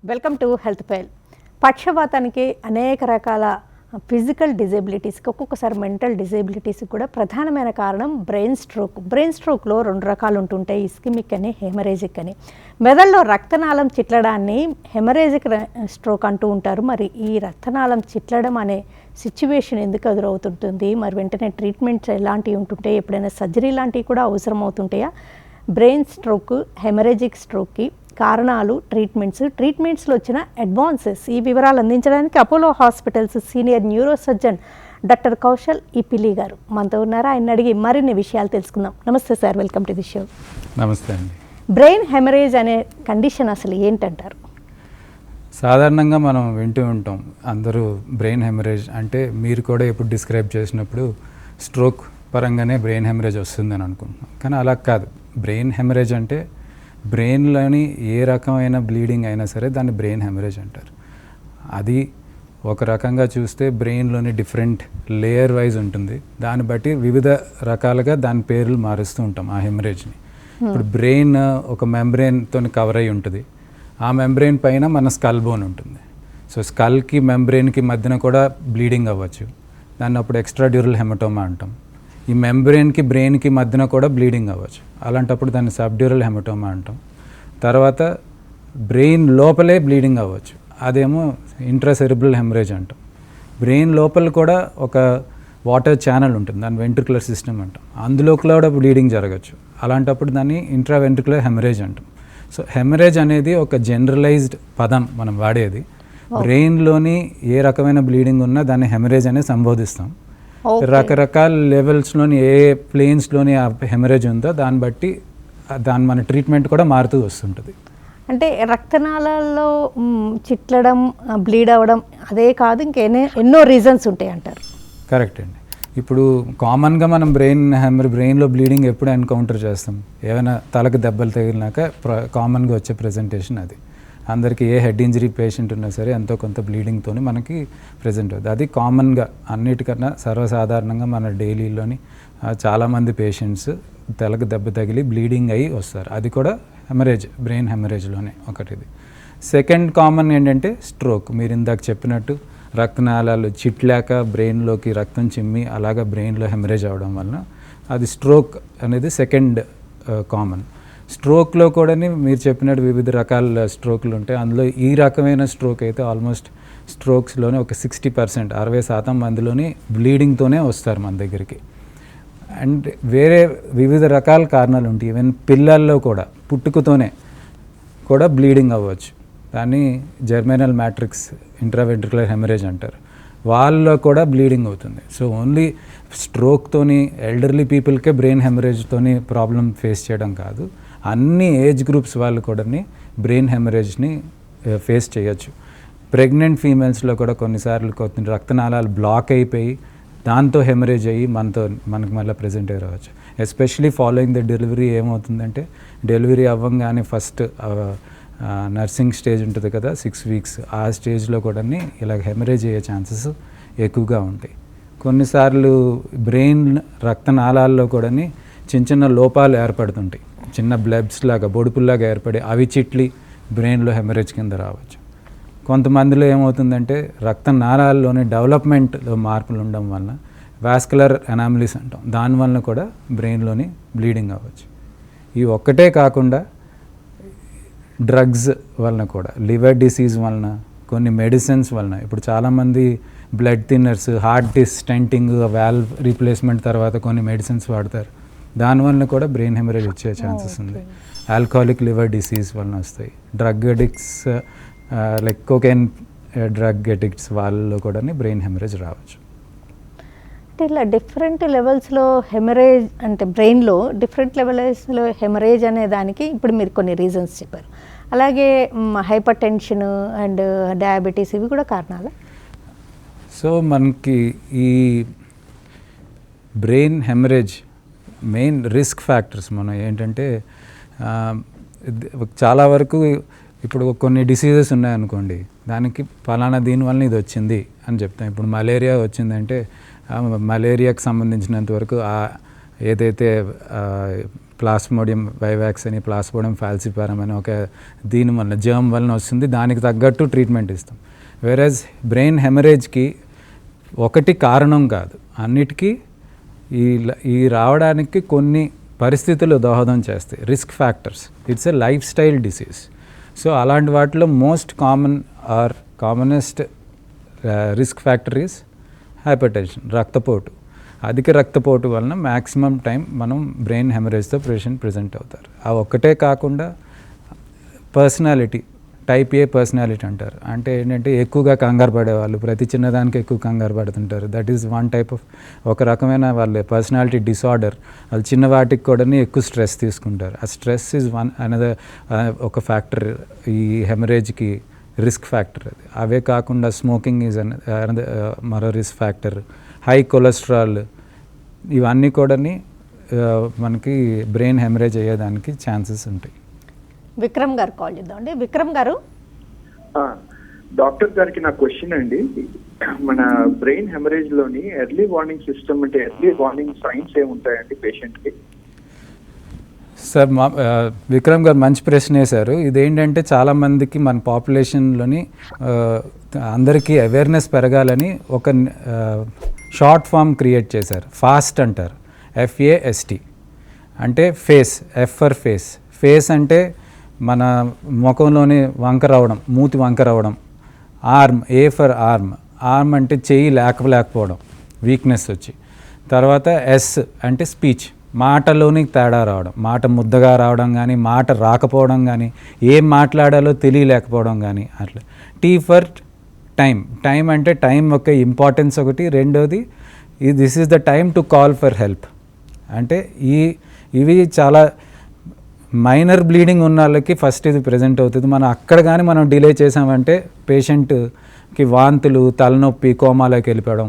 Welcome to Health File. పక్షవాతానికి అనేక రకాల ఫిజికల్ డిజేబిలిటీస్కి, ఒక్కొక్కసారి మెంటల్ డిజేబిలిటీస్కి కూడా ప్రధానమైన కారణం బ్రెయిన్ స్ట్రోక్. బ్రెయిన్ స్ట్రోక్లో రెండు రకాలు ఉంటుంటాయి, ఇస్కిమిక్ అని, హెమరేజిక్ అని. మెదడులో రక్తనాళం చిట్లడాన్ని హెమరేజిక్ స్ట్రోక్ అంటూ ఉంటారు. మరి ఈ రక్తనాళం చిట్లడం అనే సిచ్యువేషన్ ఎందుకు ఎదురవుతుంటుంది? మరి వెంటనే ట్రీట్మెంట్స్ ఎలాంటివి ఉంటుంటాయి? ఎప్పుడైనా సర్జరీ లాంటివి కూడా అవసరం అవుతుంటాయా? బ్రెయిన్ స్ట్రోక్, హెమరేజిక్ స్ట్రోక్కి కారణాలు, ట్రీట్మెంట్స్లో వచ్చిన అడ్వాన్సెస్, ఈ వివరాలు అందించడానికి Apollo hospitals senior neuro surgeon doctor Kaushal Eepili గారు మనతో ఉన్నారు. ఆయన అడిగి మరిన్ని విషయాలు తెలుసుకుందాం. నమస్తే sir, welcome to the show. నమస్తే అండి. బ్రెయిన్ హెమరేజ్ అనే కండిషన్ అసలు ఏంటంటారు? సాధారణంగా మనం వింటూ ఉంటాం, అందరూ బ్రెయిన్ హెమరేజ్ అంటే మీరు కూడా ఎప్పుడు డిస్క్రైబ్ చేసినప్పుడు స్ట్రోక్ పరంగానే బ్రెయిన్ హెమరేజ్ వస్తుందని అనుకుంటున్నాం. కానీ అలా కాదు. బ్రెయిన్ హెమరేజ్ అంటే బ్రెయిన్లోని ఏ రకమైన బ్లీడింగ్ అయినా సరే దాన్ని బ్రెయిన్ హెమరేజ్ అంటారు. అది ఒక రకంగా చూస్తే బ్రెయిన్లోని డిఫరెంట్ లేయర్ వైజ్ ఉంటుంది. దాన్ని బట్టి వివిధ రకాలుగా దాని పేర్లు మారుస్తూ ఉంటాం ఆ హెమరేజ్ని. ఇప్పుడు బ్రెయిన్ ఒక మెంబ్రెయిన్తో కవర్ అయి ఉంటుంది. ఆ మెంబ్రెయిన్ పైన మన స్కల్ బోన్ ఉంటుంది. సో స్కల్కి మెంబ్రెయిన్కి మధ్యన కూడా బ్లీడింగ్ అవ్వచ్చు. దాన్ని అప్పుడు ఎక్స్ట్రా డ్యూరల్ హెమటోమా అంటాం. ఈ మెంబ్రెయిన్కి బ్రెయిన్కి మధ్యన కూడా బ్లీడింగ్ అవ్వచ్చు. అలాంటప్పుడు దాన్ని సబ్డ్యూరల్ హెమటోమా అంటాం. తర్వాత బ్రెయిన్ లోపలే బ్లీడింగ్ అవ్వచ్చు. అదేమో ఇంట్రాసెరిబ్రల్ హెమరేజ్ అంటాం. బ్రెయిన్ లోపల కూడా ఒక వాటర్ ఛానల్ ఉంటుంది, దాన్ని వెంట్రికులర్ సిస్టమ్ అంటాం. అందులో కూడా బ్లీడింగ్ జరగచ్చు. అలాంటప్పుడు దాన్ని ఇంట్రావెంట్రికులర్ హెమరేజ్ అంటాం. సో హెమరేజ్ అనేది ఒక జనరలైజ్డ్ పదం మనం వాడేది. బ్రెయిన్లోని ఏ రకమైన బ్లీడింగ్ ఉన్నా దాన్ని హెమరేజ్ అనేది సంబోధిస్తాం. రకరకాల లెవెల్స్లోని ఏ ప్లేన్స్లోని ఆ హెమరేజ్ ఉందో దాన్ని బట్టి మన ట్రీట్మెంట్ కూడా మారుతూ వస్తుంటుంది. అంటే రక్తనాళాల్లో చిట్లడం, బ్లీడ్ అవ్వడం అదే కాదు, ఎన్నో రీజన్స్ ఉంటాయి అంటారు. కరెక్ట్ అండి. ఇప్పుడు కామన్గా మనం బ్రెయిన్లో బ్లీడింగ్ ఎప్పుడు ఎన్కౌంటర్ చేస్తాం? ఏమైనా తలకు దెబ్బలు తగిలినాక కామన్గా వచ్చే ప్రెజెంటేషన్ అది. అందరికీ ఏ హెడ్ ఇంజరీ పేషెంట్ ఉన్నా సరే ఎంతో కొంత బ్లీడింగ్తో మనకి ప్రజెంట్ అవుతుంది. అది కామన్గా అన్నిటికన్నా సర్వసాధారణంగా మన డైలీలోని చాలామంది పేషెంట్స్ తలకు దెబ్బ తగిలి బ్లీడింగ్ అయ్యి వస్తారు. అది కూడా హెమరేజ్, బ్రెయిన్ హెమరేజ్లోనే ఒకటిది. సెకండ్ కామన్ ఏంటంటే స్ట్రోక్. మీరు ఇందాక చెప్పినట్టు రక్తనాళాలు చిట్లాక బ్రెయిన్లోకి రక్తం చిమ్మి అలాగా బ్రెయిన్లో హెమరేజ్ అవ్వడం వలన అది స్ట్రోక్ అనేది సెకండ్ కామన్. స్ట్రోక్లో కూడా మీరు చెప్పినట్టు వివిధ రకాల స్ట్రోక్లు ఉంటాయి. అందులో ఈ రకమైన స్ట్రోక్ అయితే ఆల్మోస్ట్ స్ట్రోక్స్లోనే ఒక 60%, 60% మందిలోని బ్లీడింగ్తోనే వస్తారు మన దగ్గరికి. అండ్ వేరే వివిధ రకాల కారణాలు ఉంటాయి. ఈవెన్ పిల్లల్లో కూడా పుట్టుకతోనే కూడా బ్లీడింగ్ అవ్వచ్చు. దాన్ని జర్మినల్ మ్యాట్రిక్స్ ఇంట్రావెంట్రికులర్ హెమరేజ్ అంటారు. వాళ్ళలో కూడా బ్లీడింగ్ అవుతుంది. సో ఓన్లీ స్ట్రోక్తోని ఎల్డర్లీ పీపుల్కే బ్రెయిన్ హెమరేజ్తోని ప్రాబ్లం ఫేస్ చేయడం కాదు, అన్ని ఏజ్ గ్రూప్స్ వాళ్ళు కూడా బ్రెయిన్ హెమరేజ్ని ఫేస్ చేయొచ్చు. ప్రెగ్నెంట్ ఫీమేల్స్లో కూడా కొన్నిసార్లు కొన్ని రక్తనాళాలు బ్లాక్ అయిపోయి దాంతో హెమరేజ్ అయ్యి మనకు మళ్ళీ ప్రెజెంట్ అయ్యి రావచ్చు. ఎస్పెషలీ ఫాలోయింగ్ ద డెలివరీ ఏమవుతుందంటే, డెలివరీ అవ్వగానే ఫస్ట్ నర్సింగ్ స్టేజ్ ఉంటుంది కదా, 6 weeks, ఆ స్టేజ్లో కూడా ఇలా హెమరేజ్ అయ్యే ఛాన్సెస్ ఎక్కువగా ఉంటాయి. కొన్నిసార్లు బ్రెయిన్ రక్తనాళాల్లో కూడా చిన్న చిన్న లోపాలు ఏర్పడుతుంటాయి. చిన్న బ్లబ్స్ లాగా, బొడుపుల్లాగా ఏర్పడి అవి చిట్లి బ్రెయిన్లో హెమరేజ్ కింద రావచ్చు. కొంతమందిలో ఏమవుతుందంటే రక్తనాళాల్లోని డెవలప్మెంట్లో మార్పులు ఉండడం వలన వాస్కులర్ అనామలీస్ అంటాం, దానివల్ల కూడా బ్రెయిన్లోని బ్లీడింగ్ అవ్వచ్చు. ఇవి ఒక్కటే కాకుండా డ్రగ్స్ వలన కూడా, లివర్ డిసీజ్ వలన, కొన్ని మెడిసిన్స్ వలన, ఇప్పుడు చాలామంది blood thinners, heart stenting, valve replacement తర్వాత కొన్ని మెడిసిన్స్ వాడతారు. దానివల్ల కూడా బ్రెయిన్ హెమరేజ్ వచ్చే ఛాన్సెస్ ఉంది. ఆల్కహాలిక్ లివర్ డిసీజ్ వలన వస్తాయి. Drug addicts like cocoon drug addicts వాళ్ళలో కూడా బ్రెయిన్ హెమరేజ్ రావచ్చు. అంటే ఇలా డిఫరెంట్ లెవెల్స్లో హెమరేజ్, అంటే బ్రెయిన్లో డిఫరెంట్ లెవెల్స్లో హెమరేజ్ అనే దానికి ఇప్పుడు మీరు కొన్ని రీజన్స్ చెప్పారు. అలాగే హైపర్ టెన్షన్ అండ్ డయాబెటీస్, ఇవి కూడా కారణాలు. సో మనకి ఈ brain haemorrhage main risk factors మనం ఏంటంటే, చాలా వరకు ఇప్పుడు కొన్ని డిసీజెస్ ఉన్నాయనుకోండి, దానికి ఫలానా దీనివల్ల ఇది వచ్చింది అని చెప్తాం. ఇప్పుడు మలేరియా వచ్చిందంటే మలేరియాకి సంబంధించినంత వరకు ఏదైతే ప్లాస్మోడియం వైవాక్స్ అని, ప్లాస్మోడియం ఫాల్సిపారం అని ఒక దీని వల్ల జర్మ్ వలన వస్తుంది, దానికి తగ్గట్టు ట్రీట్మెంట్ ఇస్తాం. వేరేజ్ బ్రెయిన్ హెమరేజ్కి ఒకటి కారణం కాదు, అన్నిటికీ ఈ రావడానికి కొన్ని పరిస్థితులు దోహదం చేస్తాయి, risk factors. It's a life style disease. So అలాంటి వాటిలో most common are commonest risk factor is hypertension, రక్తపోటు. అధిక రక్తపోటు వలన మ్యాక్సిమం టైం మనం బ్రెయిన్ హెమరేజ్తో పేషెంట్ ప్రజెంట్ అవుతారు. ఆ ఒక్కటే కాకుండా పర్సనాలిటీ, టైప్ ఏ పర్సనాలిటీ అంటారు. అంటే ఏంటంటే ఎక్కువగా కంగారు పడేవాళ్ళు, ప్రతి చిన్నదానికి ఎక్కువ కంగారు పడుతుంటారు. That is one type of, ఒక రకమైన వాళ్ళ పర్సనాలిటీ డిసార్డర్. వాళ్ళు చిన్న వాటికి కూడా ఎక్కువ స్ట్రెస్ తీసుకుంటారు. ఆ స్ట్రెస్ ఈజ్ వన్ అనదర్ ఒక ఫ్యాక్టర్ ఈ హెమరేజ్కి రిస్క్ ఫ్యాక్టర్. అది అవే కాకుండా స్మోకింగ్ ఈజ్ అనదర్ మరో రిస్క్ ఫ్యాక్టర్. హై కొలెస్ట్రాల్, ఇవన్నీ కూడా మనకి బ్రెయిన్ హెమరేజ్ అయ్యేదానికి ఛాన్సెస్ ఉంటాయి. విక్రమ్ గారు కాల్ చేద్దామండి. విక్రమ్ గారు. డాక్టర్ గారికి నా క్వశ్చన్ అండి, మన బ్రెయిన్ హెమరేజ్ లోని ఎర్లీ వార్నింగ్ సిస్టమ్ అంటే ఎర్లీ వార్నింగ్ సైన్స్ ఏముంటాయండి పేషెంట్ కి? సార్ విక్రమ్ గారు మంచి ప్రశ్న వేశారు. ఇదేంటంటే చాలామందికి మన పాపులేషన్లోని అందరికీ అవేర్నెస్ పెరగాలని ఒక షార్ట్ ఫామ్ క్రియేట్ చేశారు, ఫాస్ట్ అంటారు, FAST. అంటే face, F for face. Face అంటే మన ముఖంలోని వంకర అవడం, మూతి వంకర అవడం. Arm, A for arm. Arm అంటే చెయ్యి లేకపోవడం, వీక్నెస్ వచ్చి. తర్వాత S అంటే స్పీచ్, మాటలోని తేడా రావడం, మాట ముద్దగా రావడం కానీ, మాట రాకపోవడం కానీ, ఏం మాట్లాడాలో తెలియలేకపోవడం కానీ అట్లా. T for time. టైం అంటే టైం యొక్క ఇంపార్టెన్స్ ఒకటి. రెండోది this is the time to call for help. అంటే ఇవి చాలా మైనర్ బ్లీడింగ్ ఉన్న వాళ్ళకి ఫస్ట్ ఇది ప్రజెంట్ అవుతుంది. మనం అక్కడ కానీ మనం డిలే చేసామంటే పేషెంట్కి వాంతులు, తలనొప్పి, కోమాలోకి వెళ్ళిపోవడం,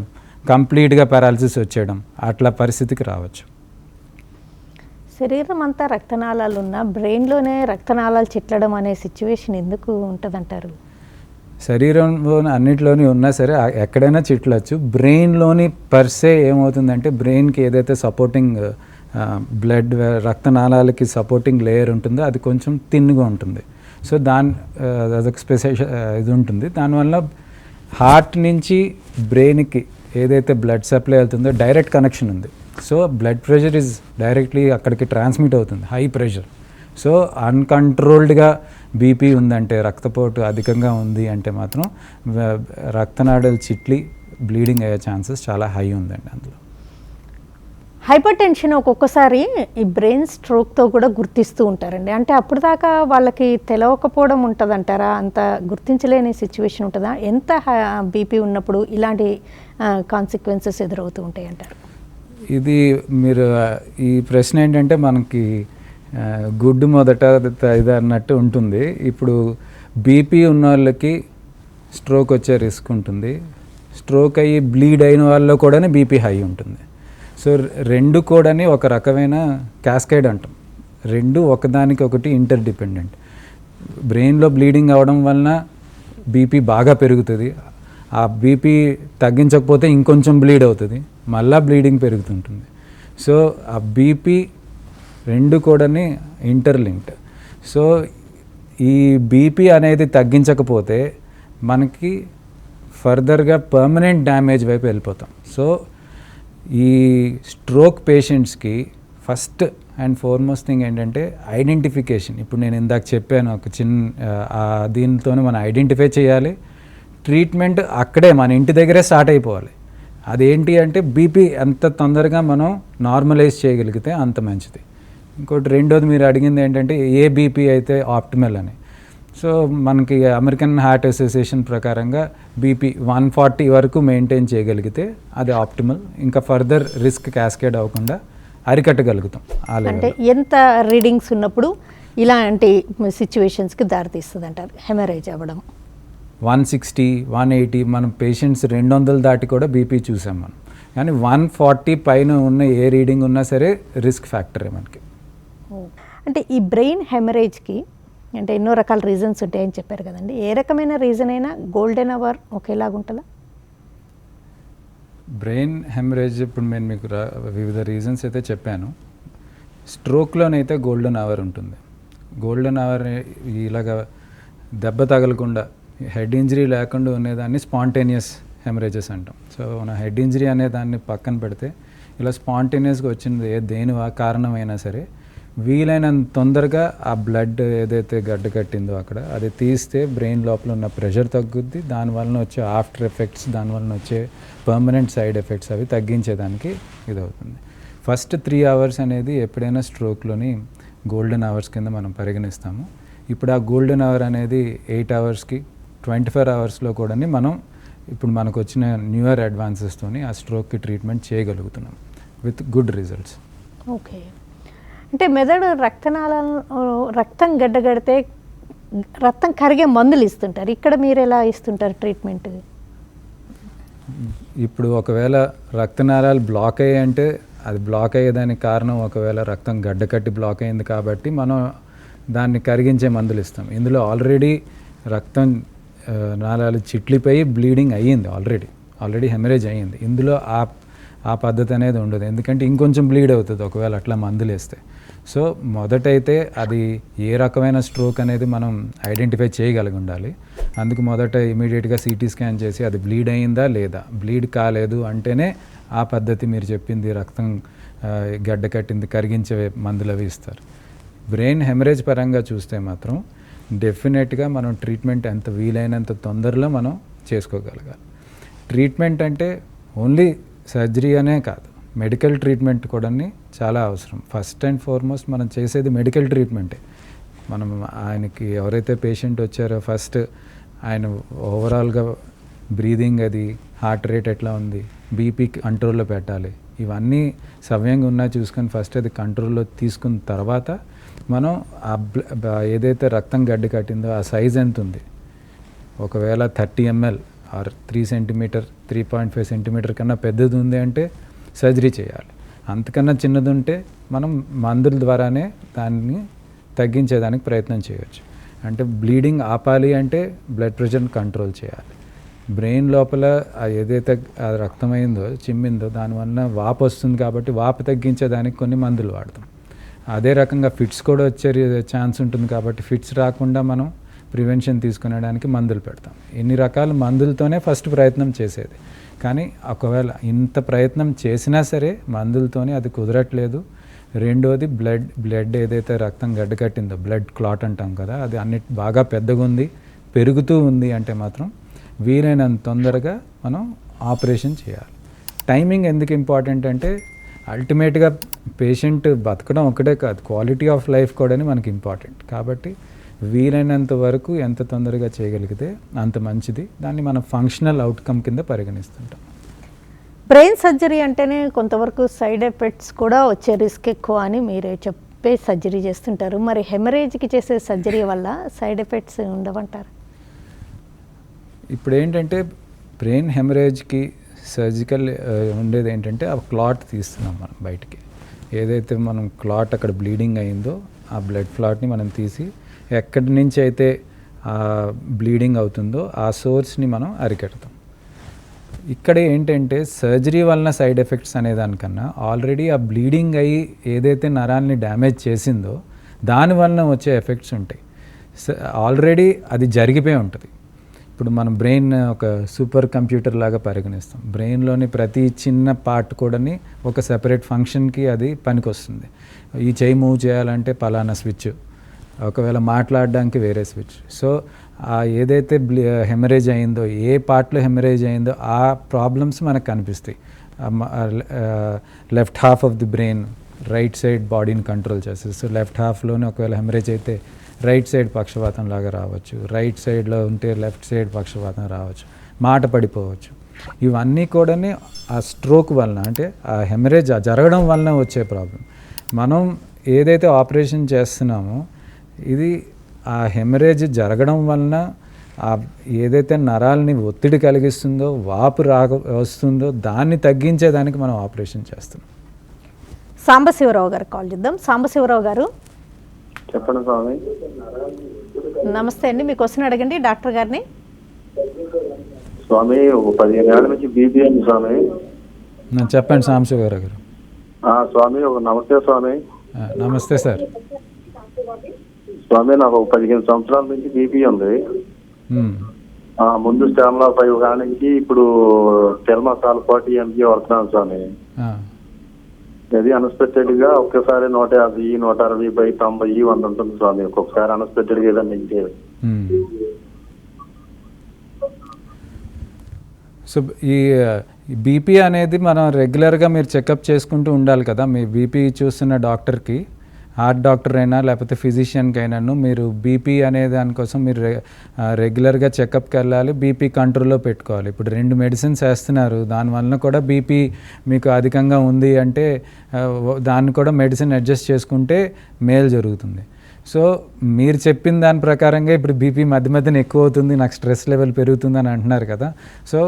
కంప్లీట్గా పారాలసిస్ వచ్చేయడం, అట్లా పరిస్థితికి రావచ్చు. శరీరం అంతా రక్తనాళాలు ఉన్న బ్రెయిన్లోనే రక్తనాళాలు చిట్లడం అనే సిచ్యువేషన్ ఎందుకు ఉంటుందంటారు? శరీరంలోని అన్నిట్లోని ఉన్నా సరే ఎక్కడైనా చిట్లొచ్చు. బ్రెయిన్లోని పర్సే ఏమవుతుందంటే బ్రెయిన్కి ఏదైతే సపోర్టింగ్ బ్లడ్ రక్తనాళాలకి సపోర్టింగ్ లేయర్ ఉంటుందో అది కొంచెం థిన్గా ఉంటుంది. సో అదొక స్పెషల్ ఇది ఉంటుంది. దానివల్ల హార్ట్ నుంచి బ్రెయిన్కి ఏదైతే బ్లడ్ సప్లై అవుతుందో డైరెక్ట్ కనెక్షన్ ఉంది. So blood pressure is directly అక్కడికి ట్రాన్స్మిట్ అవుతుంది, హై ప్రెషర్. సో అన్కంట్రోల్డ్గా బీపీ ఉందంటే, రక్తపోటు అధికంగా ఉంది అంటే మాత్రం రక్తనాళాలు చిట్లి బ్లీడింగ్ అయ్యే ఛాన్సెస్ చాలా హై ఉందండి. అందులో హైపర్ టెన్షన్ ఒక్కొక్కసారి ఈ బ్రెయిన్ స్ట్రోక్తో కూడా గుర్తిస్తూ ఉంటారండి. అంటే అప్పుడు దాకా వాళ్ళకి తెలవకపోవడం ఉంటుందంటారా? అంత గుర్తించలేని సిచ్యువేషన్ ఉంటుందా? ఎంత బీపీ ఉన్నప్పుడు ఇలాంటి కాన్సిక్వెన్సెస్ ఎదురవుతూ ఉంటాయి అంటారు? ఇది మీరు ఈ ప్రశ్న ఏంటంటే మనకి గుడ్డు మొదట ఇది అన్నట్టు ఉంటుంది. ఇప్పుడు బీపీ ఉన్న వాళ్ళకి స్ట్రోక్ వచ్చే రిస్క్ ఉంటుంది. స్ట్రోక్ అయ్యి బ్లీడ్ అయిన వాళ్ళలో కూడా బీపీ హై ఉంటుంది. సో రెండు కూడా ఒక రకమైన క్యాస్కేడ్ అంటాం. రెండు ఒకదానికి ఒకటి ఇంటర్ డిపెండెంట్. బ్రెయిన్లో బ్లీడింగ్ అవ్వడం వలన బీపీ బాగా పెరుగుతుంది. ఆ బీపీ తగ్గించకపోతే ఇంకొంచెం బ్లీడ్ అవుతుంది, మళ్ళీ బ్లీడింగ్ పెరుగుతుంటుంది. సో ఆ బీపీ రెండు కూడా ఇంటర్లింక్డ్. సో ఈ బీపీ అనేది తగ్గించకపోతే మనకి ఫర్దర్గా పర్మనెంట్ డ్యామేజ్ వైపు వెళ్ళిపోతాం. సో ఈ స్ట్రోక్ పేషెంట్స్కి ఫస్ట్ అండ్ ఫార్మోస్ట్ థింగ్ ఏంటంటే ఐడెంటిఫికేషన్. ఇప్పుడు నేను ఇందాక చెప్పాను, ఒక దీనితోనే మనం ఐడెంటిఫై చేయాలి. ట్రీట్మెంట్ అక్కడే మన ఇంటి దగ్గరే స్టార్ట్ అయిపోవాలి. అదేంటి అంటే బీపీ ఎంత తొందరగా మనం నార్మలైజ్ చేయగలిగితే అంత మంచిది. ఇంకోటి రెండోది మీరు అడిగింది ఏంటంటే ఏ బీపీ అయితే ఆప్టిమల్ అని. సో మనకి అమెరికన్ హార్ట్ అసోసియేషన్ ప్రకారంగా బీపీ 140 వరకు మెయింటైన్ చేయగలిగితే అది ఆప్టిమల్. ఇంకా ఫర్దర్ రిస్క్ క్యాస్కేడ్ అవ్వకుండా అరికట్టగలుగుతాం. అంటే ఎంత రీడింగ్స్ ఉన్నప్పుడు ఇలాంటి సిచ్యువేషన్స్కి దారితీస్తుంది అంటారు హెమరేజ్ అవ్వడం? 160, 180 మనం పేషెంట్స్ 200 దాటి కూడా బీపీ చూసాం మనం. కానీ 140 పైన ఉన్న ఏ రీడింగ్ ఉన్నా సరే రిస్క్ ఫ్యాక్టరే మనకి. అంటే ఈ బ్రెయిన్ హెమరేజ్కి అంటే ఎన్నో రకాల రీజన్స్ ఉంటాయని చెప్పారు కదండి. ఏ రకమైన రీజన్ అయినా గోల్డెన్ అవర్ ఒకేలాగా ఉంటుందా? బ్రెయిన్ హెమరేజ్ ఇప్పుడు నేను మీకు వివిధ రీజన్స్ అయితే చెప్పాను. స్ట్రోక్లోనైతే గోల్డెన్ అవర్ ఉంటుంది. గోల్డెన్ అవర్ ఇలాగా దెబ్బ తగలకుండా హెడ్ ఇంజరీ లేకుండా ఉండేదాన్ని స్పాంటేనియస్ హెమరేజెస్ అంటాం. సో మన హెడ్ ఇంజరీ అనే దాన్ని పక్కన పెడితే ఇలా స్పాంటేనియస్గా వచ్చింది దేని కారణమైనా సరే వీలైనంత తొందరగా ఆ బ్లడ్ ఏదైతే గడ్డ కట్టిందో అక్కడ అది తీస్తే బ్రెయిన్ లోపల ఉన్న ప్రెషర్ తగ్గుద్ది. దానివల్ల వచ్చే ఆఫ్టర్ ఎఫెక్ట్స్, దానివల్ల వచ్చే పర్మనెంట్ సైడ్ ఎఫెక్ట్స్ అవి తగ్గించేదానికి ఇది అవుతుంది. ఫస్ట్ 3 అవర్స్ అనేది ఎప్పుడైనా స్ట్రోక్లోని గోల్డెన్ అవర్స్ కింద మనం పరిగణిస్తాము. ఇప్పుడు ఆ గోల్డెన్ అవర్ అనేది 8 అవర్స్కి 24 అవర్స్లో కూడా మనం ఇప్పుడు మనకు వచ్చిన న్యూయర్ అడ్వాన్సెస్తోని ఆ స్ట్రోక్కి ట్రీట్మెంట్ చేయగలుగుతున్నాం విత్ గుడ్ రిజల్ట్స్. ఓకే, అంటే మెదడు రక్తం గడ్డగడితే రక్తం కరిగే మందులు ఇస్తుంటారు. ఇక్కడ మీరు ఎలా ఇస్తుంటారు ట్రీట్మెంట్? ఇప్పుడు ఒకవేళ రక్తనాళాలు బ్లాక్ అయ్యాయంటే అది బ్లాక్ అయ్యేదానికి కారణం ఒకవేళ రక్తం గడ్డకట్టి బ్లాక్ అయింది కాబట్టి మనం దాన్ని కరిగించే మందులు ఇస్తాం. ఇందులో ఆల్రెడీ రక్తం నాళాలు చిట్లిపోయి బ్లీడింగ్ అయ్యింది, ఆల్రెడీ హెమరేజ్ అయ్యింది. ఇందులో ఆ పద్ధతి అనేది ఉండదు, ఎందుకంటే ఇంకొంచెం బ్లీడ్ అవుతుంది ఒకవేళ అట్లా మందులు వేస్తే. సో మొదటైతే అది ఏ రకమైన స్ట్రోక్ అనేది మనం ఐడెంటిఫై చేయగలిగి ఉండాలి. అందుకు మొదట ఇమీడియట్గా సిటీ స్కాన్ చేసి అది బ్లీడ్ అయ్యిందా లేదా, బ్లీడ్ కాలేదు అంటేనే ఆ పద్ధతి మీరు చెప్పింది రక్తం గడ్డ కట్టింది కరిగించే మందులు అవి ఇస్తారు. బ్రెయిన్ హెమరేజ్ పరంగా చూస్తే మాత్రం డెఫినెట్గా మనం ట్రీట్మెంట్ ఎంత వీలైనంత తొందరలో మనం చేసుకోగలగాలి. ట్రీట్మెంట్ అంటే ఓన్లీ సర్జరీ అనే కాదు, మెడికల్ ట్రీట్మెంట్ కూడా చాలా అవసరం. ఫస్ట్ అండ్ ఫార్మోస్ట్ మనం చేసేది మెడికల్ ట్రీట్మెంటే. మనం ఆయనకి ఎవరైతే పేషెంట్ వచ్చారో ఫస్ట్ ఆయన ఓవరాల్గా బ్రీదింగ్ అది, హార్ట్ రేట్ ఎట్లా ఉంది, బీపీ కంట్రోల్లో పెట్టాలి. ఇవన్నీ సవ్యంగా ఉన్నా చూసుకొని ఫస్ట్ అది కంట్రోల్లో తీసుకున్న తర్వాత మనం ఏదైతే రక్తం గడ్డి కట్టిందో ఆ సైజ్ ఎంత ఉంది, ఒకవేళ 30 ml ఆర్ 3 సెంటీమీటర్ 3.5 సెంటీమీటర్ కన్నా పెద్దది ఉంది అంటే సర్జరీ చేయాలి. అంతకన్నా చిన్నది ఉంటే మనం మందుల ద్వారానే దాన్ని తగ్గించేదానికి ప్రయత్నం చేయవచ్చు. అంటే బ్లీడింగ్ ఆపాలి అంటే బ్లడ్ ప్రెషర్ని కంట్రోల్ చేయాలి. బ్రెయిన్ లోపల ఏదైతే రక్తమైందో చిమ్మిందో దానివల్ల వాపు వస్తుంది కాబట్టి వాపు తగ్గించేదానికి కొన్ని మందులు వాడతాం. అదే రకంగా ఫిట్స్ కూడా వచ్చే ఛాన్స్ ఉంటుంది కాబట్టి ఫిట్స్ రాకుండా మనం ప్రివెన్షన్ తీసుకునేడానికి మందులు పెడతాం. ఇన్ని రకాల మందులతోనే ఫస్ట్ ప్రయత్నం చేసేది. కానీ ఒకవేళ ఇంత ప్రయత్నం చేసినా సరే మందులతోనే అది కుదరట్లేదు. రెండోది బ్లడ్ ఏదైతే రక్తం గడ్డకట్టిందో బ్లడ్ క్లాట్ అంటాం కదా, అది బాగా పెద్దగా ఉంది, పెరుగుతూ ఉంది అంటే మాత్రం వీలైనంత తొందరగా మనం ఆపరేషన్ చేయాలి. టైమింగ్ ఎందుకు ఇంపార్టెంట్ అంటే అల్టిమేట్గా పేషెంట్ బతకడం ఒకటే కాదు, క్వాలిటీ ఆఫ్ లైఫ్ కూడా మనకి ఇంపార్టెంట్. కాబట్టి వీలైనంత వరకు ఎంత తొందరగా చేయగలిగితే అంత మంచిది. దాన్ని మనం ఫంక్షనల్ అవుట్కమ్ కింద పరిగణిస్తుంటాం. బ్రెయిన్ సర్జరీ అంటేనే కొంతవరకు సైడ్ ఎఫెక్ట్స్ కూడా వచ్చే రిస్క్ ఎక్కువ అని మీరే చెప్పే సర్జరీ చేస్తుంటారు. మరి హెమరేజ్కి చేసే సర్జరీ వల్ల సైడ్ ఎఫెక్ట్స్ ఉండవంటారు? ఇప్పుడు ఏంటంటే బ్రెయిన్ హెమరేజ్కి సర్జికల్ ఉండేది ఏంటంటే ఆ క్లాట్ తీస్తున్నాం మనం బయటికి. ఏదైతే మనం క్లాట్ అక్కడ బ్లీడింగ్ అయిందో ఆ బ్లడ్ క్లాట్ని మనం తీసి ఎక్కడి నుంచి అయితే బ్లీడింగ్ అవుతుందో ఆ సోర్స్ని మనం అరికడతాం. ఇక్కడ ఏంటంటే సర్జరీ వలన సైడ్ ఎఫెక్ట్స్ అనేదానికన్నా ఆల్రెడీ ఆ బ్లీడింగ్ అయ్యి ఏదైతే నరాల్ని డ్యామేజ్ చేసిందో దానివలన వచ్చే ఎఫెక్ట్స్ ఉంటాయి. ఆల్రెడీ అది జరిగిపోయి ఉంటుంది. ఇప్పుడు మనం బ్రెయిన్ ఒక సూపర్ కంప్యూటర్ లాగా పరిగణిస్తాం. బ్రెయిన్లోని ప్రతి చిన్న పార్ట్ కూడా ఒక సెపరేట్ ఫంక్షన్కి అది పనికొస్తుంది. ఈ చెయ్యి మూవ్ చేయాలంటే పలానా స్విచ్, ఒకవేళ మాట్లాడడానికి వేరే స్విచ్. సో ఏదైతే హెమరేజ్ అయిందో, ఏ పార్ట్లో హెమరేజ్ అయిందో ఆ ప్రాబ్లమ్స్ మనకు కనిపిస్తాయి. Left half of the brain right side బాడీని కంట్రోల్ చేస్తుంది. సో లెఫ్ట్ హాఫ్లోనే ఒకవేళ హెమరేజ్ అయితే రైట్ సైడ్ పక్షవాతం లాగా రావచ్చు, రైట్ సైడ్లో ఉంటే లెఫ్ట్ సైడ్ పక్షవాతం రావచ్చు, మాట పడిపోవచ్చు. ఇవన్నీ కూడా ఆ స్ట్రోక్ వలన, అంటే ఆ హెమరేజ్ జరగడం వలన వచ్చే ప్రాబ్లం. మనం ఏదైతే ఆపరేషన్ చేస్తున్నామో ఇది ఆ హెమరేజ్ జరగడం వలన ఏదైతే నరాలని ఒత్తిడి కలిగిస్తుందో, వాపు వస్తుందో దాన్ని తగ్గించేదానికి మనం ఆపరేషన్ చేస్తున్నాం. సాంబశివరావు గారు కాల్ చేద్దాం. సాంబశివరావు గారు చెప్పండి స్వామి. నమస్తే అండి, మీ క్వశ్చన్ అడగండి డాక్టర్ గారిని. స్వామి, ఒక 15 ఏళ్ళ నుంచి బీపీ ఉంది స్వామి. చెప్పండి సాంబశివరావు గారు. స్వామి నమస్తే స్వామి. నమస్తే సార్. స్వామి నాకు 15 సంవత్సరాల నుంచి బీపీ ఉంది. ముందు స్టామినా 5 కానించి ఇప్పుడు తెర్మసాల్ 40 mg వాడుతున్నాను స్వామి. అది అన్ఎక్స్పెక్టెడ్ గా ఒక్కసారి 150, 160, 90, 100 ఉంటుంది స్వామి. ఒక్కొక్కసారి అన్ఎక్స్పెక్టెడ్ గా ఏదన్నా ఇంటే. సో ఈ బీపీ అనేది మనం రెగ్యులర్గా మీరు చెకప్ చేసుకుంటూ ఉండాలి కదా. మీ బీపీ చూస్తున్న డాక్టర్కి, హార్ట్ డాక్టర్ అయినా లేకపోతే ఫిజిషియన్కి అయినాను, మీరు బీపీ అనే దానికోసం మీరు రెగ్యులర్గా చెకప్కి వెళ్ళాలి. బీపీ కంట్రోల్లో పెట్టుకోవాలి. ఇప్పుడు 2 మెడిసిన్స్ వేస్తున్నారు, దానివల్ల కూడా బీపీ మీకు అధికంగా ఉంది అంటే దాన్ని కూడా మెడిసిన్ అడ్జస్ట్ చేసుకుంటే మేలు జరుగుతుంది. సో మీరు చెప్పిన దాని ప్రకారంగా ఇప్పుడు బీపీ మధ్య మధ్యన ఎక్కువ అవుతుంది, నాకు స్ట్రెస్ లెవెల్ పెరుగుతుంది అని అంటున్నారు కదా. సో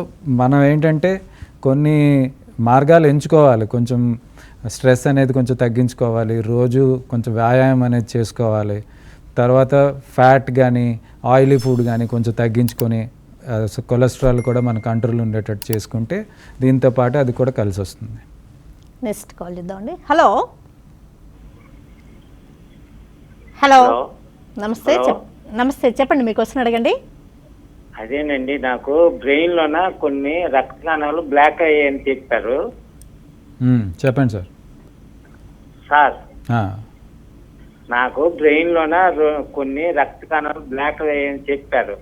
మనం ఏంటంటే కొన్ని మార్గాలు ఎంచుకోవాలి. కొంచెం స్ట్రెస్ అనేది కొంచెం తగ్గించుకోవాలి, రోజు కొంచెం వ్యాయామం అనేది చేసుకోవాలి, తర్వాత ఫ్యాట్ కానీ ఆయిలీ ఫుడ్ కానీ కొంచెం తగ్గించుకొని కొలెస్ట్రాల్ కూడా మన కంట్రోల్ ఉండేటట్టు చేసుకుంటే దీంతో పాటు అది కూడా కలిసి వస్తుంది. నెక్స్ట్ కాల్ చేద్దామండి. హలో హలో నమస్తే. నమస్తే, చెప్పండి మీ క్వశ్చన్ అడగండి. అదేనండి, నాకు బ్రెయిన్లోన కొన్ని రక్త కణాలు బ్లాక్ అయ్యాయని చెప్పారు. చెప్పండి సార్. సార్ నాకు బ్రెయిన్లోన కొన్ని రక్త కణాలు బ్లాక్ అయ్యాయని చెప్పారు.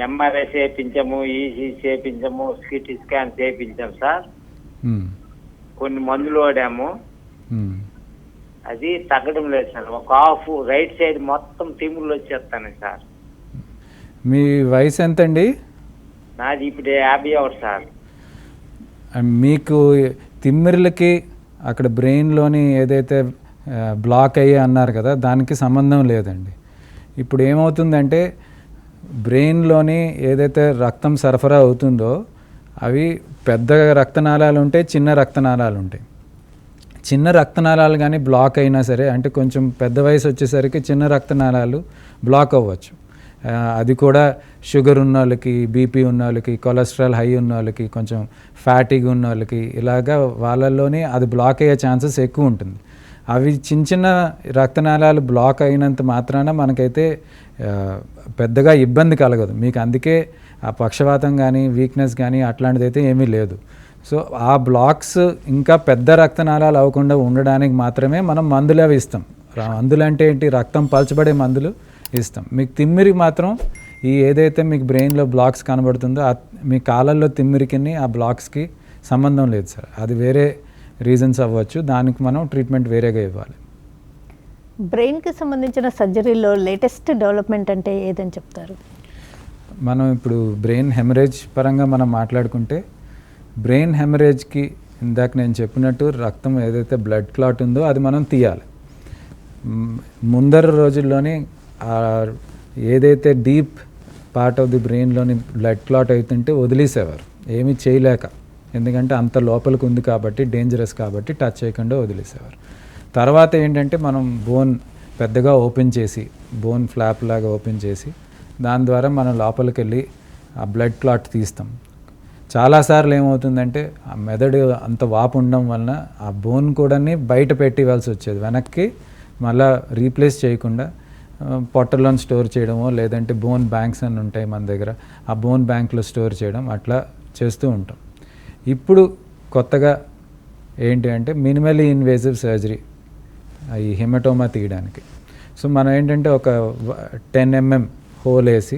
ఎంఆర్ఐ చేయించాము, ఈసీ చేయించాము, సిటీ స్కాన్ చేయించాము సార్. కొన్ని మందులు వాడాము, అది తగ్గడం లేదు సార్. ఒక హాఫ్ రైట్ సైడ్ మొత్తం తిమ్ముళ్ళు వచ్చేస్తాను సార్. మీ వయసు ఎంతండి? నాది ఇప్పుడు 50 అవర్స్ సార్. మీకు తిమ్మిర్లకి అక్కడ బ్రెయిన్లోని ఏదైతే బ్లాక్ అయ్యి అన్నారు కదా, దానికి సంబంధం లేదండి. ఇప్పుడు ఏమవుతుందంటే బ్రెయిన్లోని ఏదైతే రక్తం సరఫరా అవుతుందో అవి పెద్ద రక్తనాళాలు ఉంటాయి, చిన్న రక్తనాళాలు ఉంటాయి. చిన్న రక్తనాళాలు కానీ బ్లాక్ అయినా సరే, అంటే కొంచెం పెద్ద వయసు వచ్చేసరికి చిన్న రక్తనాళాలు బ్లాక్ అవ్వచ్చు. అది కూడా షుగర్ ఉన్న వాళ్ళకి, బీపీ ఉన్న వాళ్ళకి, కొలెస్ట్రాల్ హై ఉన్న వాళ్ళకి, కొంచెం ఫ్యాటీగా ఉన్న వాళ్ళకి, ఇలాగా వాళ్ళల్లోనే అది బ్లాక్ అయ్యే ఛాన్సెస్ ఎక్కువ ఉంటుంది. అవి చిన్న చిన్న రక్తనాళాలు బ్లాక్ అయినంత మాత్రాన మనకైతే పెద్దగా ఇబ్బంది కలగదు మీకు. అందుకే ఆ పక్షవాతం కానీ వీక్నెస్ కానీ అట్లాంటిది అయితే ఏమీ లేదు. సో ఆ బ్లాక్స్ ఇంకా పెద్ద రక్తనాళాలు అవ్వకుండా ఉండడానికి మాత్రమే మనం మందులు అవి ఇస్తాం. మందులు అంటే ఏంటి? రక్తం పలచబడే మందులు ఇస్తాం. మీకు తిమ్మిరికి మాత్రం ఈ ఏదైతే మీకు బ్రెయిన్లో బ్లాక్స్ కనబడుతుందో మీ కాళ్ళల్లో తిమ్మిరికి ఆ బ్లాక్స్కి సంబంధం లేదు సార్. అది వేరే రీజన్స్ అవ్వచ్చు, దానికి మనం ట్రీట్మెంట్ వేరేగా ఇవ్వాలి. బ్రెయిన్కి సంబంధించిన సర్జరీలో లేటెస్ట్ డెవలప్మెంట్ అంటే ఏదని చెప్తారు? మనం ఇప్పుడు బ్రెయిన్ హెమరేజ్ పరంగా మనం మాట్లాడుకుంటే, బ్రెయిన్ హెమరేజ్కి ఇందాక నేను చెప్పినట్టు రక్తం ఏదైతే బ్లడ్ క్లాట్ ఉందో అది మనం తీయాలి. ముందర రోజుల్లోని ఏదైతే డీప్ పార్ట్ ఆఫ్ ది బ్రెయిన్లోని బ్లడ్ క్లాట్ అవుతుంటే వదిలేసేవారు, ఏమీ చేయలేక. ఎందుకంటే అంత లోపలికి ఉంది కాబట్టి, డేంజరస్ కాబట్టి టచ్ చేయకుండా వదిలేసేవారు. తర్వాత ఏంటంటే మనం బోన్ పెద్దగా ఓపెన్ చేసి, బోన్ ఫ్లాప్ లాగా ఓపెన్ చేసి, దాని ద్వారా మనం లోపలికి వెళ్ళి ఆ బ్లడ్ క్లాట్ తీస్తాం. చాలాసార్లు ఏమవుతుందంటే ఆ మెదడు అంత వాపు ఉండడం వలన ఆ బోన్ కూడా బయట పెట్టివ్వాల్సి వచ్చేది. వెనక్కి మళ్ళీ రీప్లేస్ చేయకుండా పొట్టలో స్టోర్ చేయడమో, లేదంటే బోన్ బ్యాంక్స్ అని ఉంటాయి మన దగ్గర, ఆ బోన్ బ్యాంక్లో స్టోర్ చేయడం, అట్లా చేస్తూ ఉంటాం. ఇప్పుడు కొత్తగా ఏంటి అంటే మినిమల్లీ ఇన్వేజివ్ సర్జరీ, ఈ హెమటోమా తీయడానికి. సో మనం ఏంటంటే ఒక 10 mm హోల్ వేసి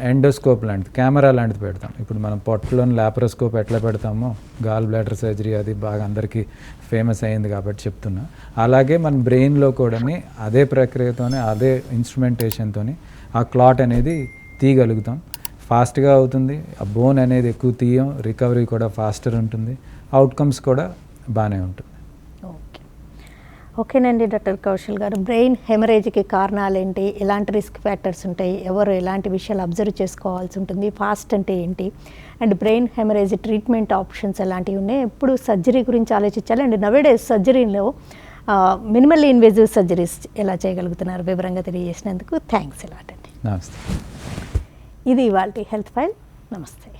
ఎండోస్కోప్ లాంటిది, కెమెరా లాంటిది పెడతాం. ఇప్పుడు మనం పొట్టలోని లాప్రోస్కోప్ ఎట్లా పెడతామో, గాల్ బ్లాడర్ సర్జరీ అది బాగా అందరికీ ఫేమస్ అయింది కాబట్టి చెప్తున్నా. అలాగే మన బ్రెయిన్లో కూడా అదే ప్రక్రియతోనే, అదే ఇన్స్ట్రుమెంటేషన్తో ఆ క్లాట్ అనేది తీయగలుగుతాం. ఫాస్ట్గా అవుతుంది, ఆ బోన్ అనేది ఎక్కువ తీయం, రికవరీ కూడా ఫాస్టర్ ఉంటుంది, అవుట్కమ్స్ కూడా బాగానే ఉంటుంది. ఓకేనండి డాక్టర్ కౌశల్ గారు, బ్రెయిన్ హెమరేజ్కి కారణాలు ఏంటి, ఎలాంటి రిస్క్ ఫ్యాక్టర్స్ ఉంటాయి, ఎవరు ఎలాంటి విషయాలు అబ్జర్వ్ చేసుకోవాల్సి ఉంటుంది, ఫాస్ట్ అంటే ఏంటి, and brain haemorrhage treatment options ఎలాంటివి ఉన్నాయి, ఎప్పుడు సర్జరీ గురించి ఆలోచించాలి, అండ్ నవేడేస్ సర్జరీలో మినిమల్లీ ఇన్వేజివ్ సర్జరీస్ ఎలా చేయగలుగుతున్నారు వివరంగా తెలియజేసినందుకు థ్యాంక్స్ ఎలాట్ అండి. నమస్తే. ఇది ఇవాల్టి హెల్త్ ఫైల్. నమస్తే.